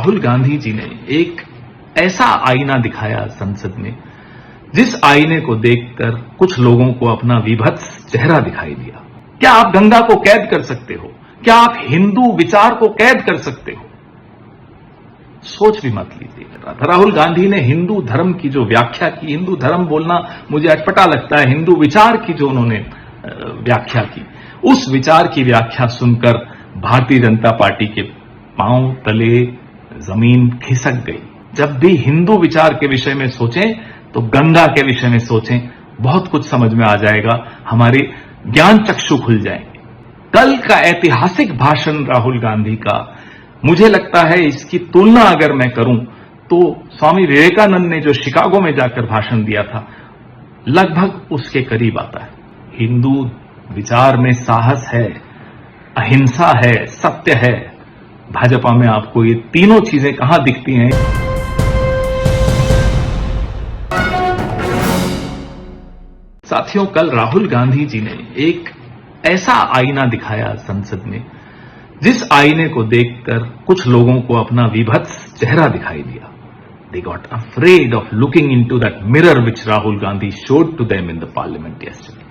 राहुल गांधी जी ने एक ऐसा आईना दिखाया संसद में, जिस आईने को देखकर कुछ लोगों को अपना विभत्स चेहरा दिखाई दिया। क्या आप गंगा को कैद कर सकते हो? क्या आप हिंदू विचार को कैद कर सकते हो? सोच भी मत लीजिएगा। राहुल गांधी ने हिंदू धर्म की जो व्याख्या की, हिंदू धर्म बोलना मुझे अटपटा लगता है, हिंदू विचार की जो उन्होंने व्याख्या की, उस विचार की व्याख्या सुनकर भारतीय जनता पार्टी के पांव तले जमीन खिसक गई। जब भी हिंदू विचार के विषय में सोचें तो गंगा के विषय में सोचें, बहुत कुछ समझ में आ जाएगा, हमारे ज्ञान चक्षु खुल जाएंगे। कल का ऐतिहासिक भाषण राहुल गांधी का, मुझे लगता है इसकी तुलना अगर मैं करूं तो स्वामी विवेकानंद ने जो शिकागो में जाकर भाषण दिया था, लगभग उसके करीब आता है। हिंदू विचार में साहस है, अहिंसा है, सत्य है। भाजपा में आपको ये तीनों चीजें कहां दिखती हैं? साथियों, कल राहुल गांधी जी ने एक ऐसा आईना दिखाया संसद में, जिस आईने को देखकर कुछ लोगों को अपना विभत्स चेहरा दिखाई दिया। They got afraid of looking into that mirror which Rahul Gandhi showed to them in the parliament yesterday.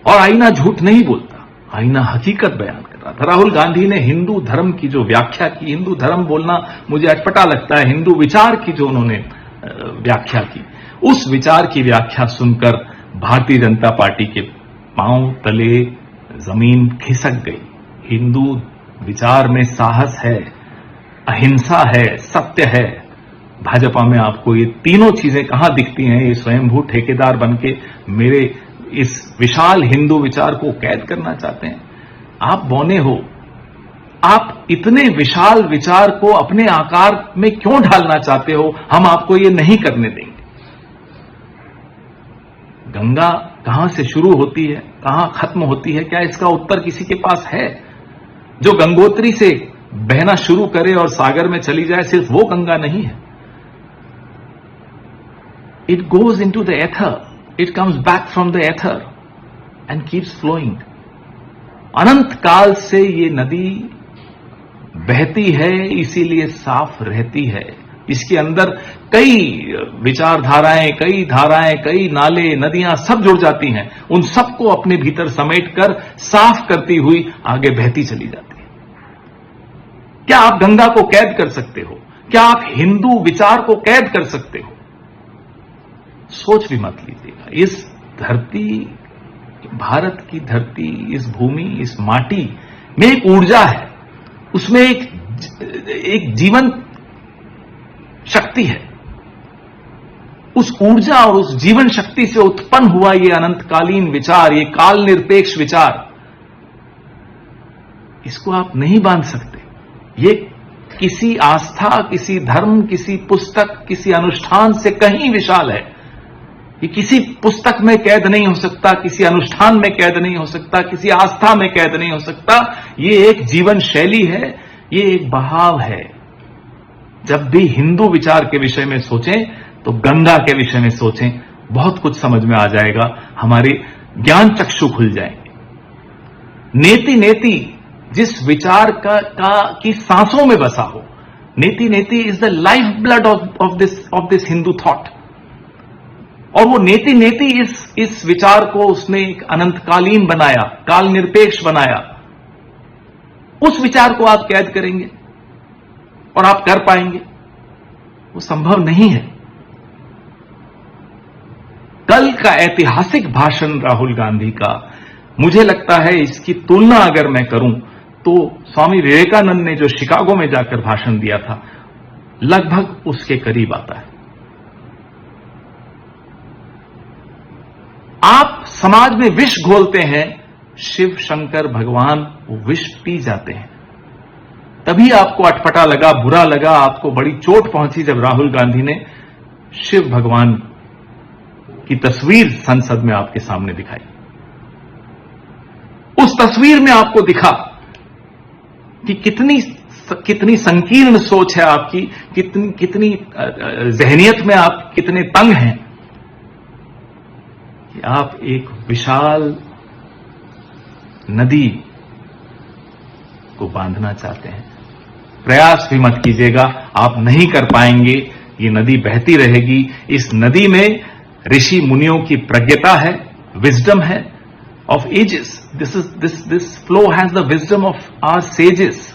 और आईना झूठ नहीं बोलता, आईना हकीकत बयान कर रहा था। राहुल गांधी ने हिंदू धर्म की जो व्याख्या की, हिंदू धर्म बोलना मुझे अटपटा लगता है, हिंदू विचार की जो उन्होंने व्याख्या की, उस विचार की व्याख्या सुनकर भारतीय जनता पार्टी के पांव तले जमीन खिसक गई। हिंदू विचार में साहस है, अहिंसा है, सत्य है। भाजपा में आपको ये तीनों चीजें कहां दिखती हैं? ये स्वयंभू ठेकेदार बनके मेरे इस विशाल हिंदू विचार को कैद करना चाहते हैं। आप बौने हो, आप इतने विशाल विचार को अपने आकार में क्यों ढालना चाहते हो? हम आपको ये नहीं करने देंगे। गंगा कहां से शुरू होती है, कहां खत्म होती है, क्या इसका उत्तर किसी के पास है? जो गंगोत्री से बहना शुरू करे और सागर में चली जाए, सिर्फ वो गंगा नहीं है। It goes into the ether, it comes back from the ether and keeps flowing. अनंत काल से ये नदी बहती है, इसीलिए साफ रहती है। इसके अंदर कई विचारधाराएं, कई धाराएं, कई नाले, नदियां सब जुड़ जाती हैं। उन सबको अपने भीतर समेटकर साफ करती हुई आगे बहती चली जाती है। क्या आप गंगा को कैद कर सकते हो? क्या आप हिंदू विचार को कैद कर सकते हो? सोच भी मत लीजिएगा। इस धरती, भारत की धरती, इस भूमि, इस माटी में एक ऊर्जा है, उसमें एक जीवन शक्ति है। उस ऊर्जा और उस जीवन शक्ति से उत्पन्न हुआ ये अनंतकालीन विचार, ये काल निरपेक्ष विचार, इसको आप नहीं बांध सकते। ये किसी आस्था, किसी धर्म, किसी पुस्तक, किसी अनुष्ठान से कहीं विशाल है। ये किसी पुस्तक में कैद नहीं हो सकता, किसी अनुष्ठान में कैद नहीं हो सकता, किसी आस्था में कैद नहीं हो सकता। ये एक जीवन शैली है, ये एक बहाव है। जब भी हिंदू विचार के विषय में सोचें तो गंगा के विषय में सोचें, बहुत कुछ समझ में आ जाएगा, हमारे ज्ञान चक्षु खुल जाएंगे। नेति नेति जिस विचार की सांसों में बसा हो, नेति नेति is the life blood of this Hindu thought. और वो नेति नेति इस विचार को उसने एक अनंतकालीन बनाया, काल निरपेक्ष बनाया। उस विचार को आप कैद करेंगे और आप कर पाएंगे? वो संभव नहीं है। कल का ऐतिहासिक भाषण राहुल गांधी का, मुझे लगता है इसकी तुलना अगर मैं करूं तो स्वामी विवेकानंद ने जो शिकागो में जाकर भाषण दिया था, लगभग उसके करीब आता है। आप समाज में विष घोलते हैं, शिव शंकर भगवान वो विष पी जाते हैं। तभी आपको अटपटा लगा, बुरा लगा, आपको बड़ी चोट पहुंची जब राहुल गांधी ने शिव भगवान की तस्वीर संसद में आपके सामने दिखाई। उस तस्वीर में आपको दिखा कि कितनी संकीर्ण सोच है आपकी, कितनी जहनियत में आप कितने तंग हैं कि आप एक विशाल नदी को बांधना चाहते हैं। प्रयास भी मत कीजिएगा, आप नहीं कर पाएंगे। ये नदी बहती रहेगी। इस नदी में ऋषि मुनियों की प्रज्ञता है, विजडम है of ages. This flow has the wisdom of our sages.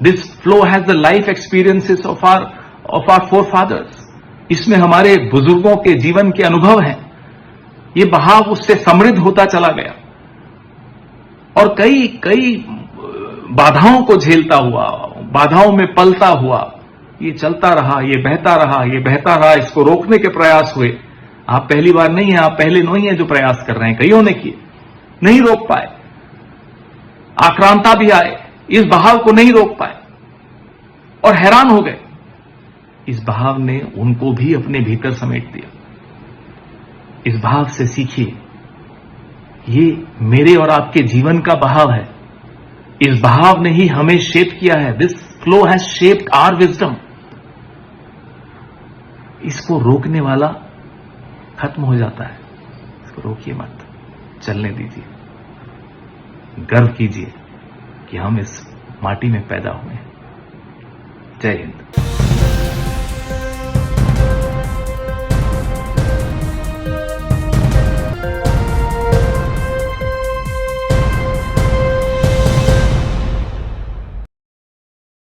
This flow has the life experiences of our forefathers. इसमें हमारे बुजुर्गों के जीवन के अनुभव हैं। ये बहाव उससे समृद्ध होता चला गया और कई कई बाधाओं को झेलता हुआ, बाधाओं में पलता हुआ ये चलता रहा, ये बहता रहा, ये बहता रहा। इसको रोकने के प्रयास हुए। आप पहली बार नहीं है, आप पहले नहीं है जो प्रयास कर रहे हैं, कईयों ने किए, नहीं रोक पाए। आक्रांता भी आए, इस बहाव को नहीं रोक पाए और हैरान हो गए। इस बहाव ने उनको भी अपने भीतर समेट दिया। इस बहाव से सीखिए, ये मेरे और आपके जीवन का बहाव है। इस बहाव ने ही हमें शेप किया है। This flow has shaped our wisdom. इसको रोकने वाला खत्म हो जाता है। इसको रोकिए मत, चलने दीजिए। गर्व कीजिए कि हम इस माटी में पैदा हुए हैं। जय हिंद।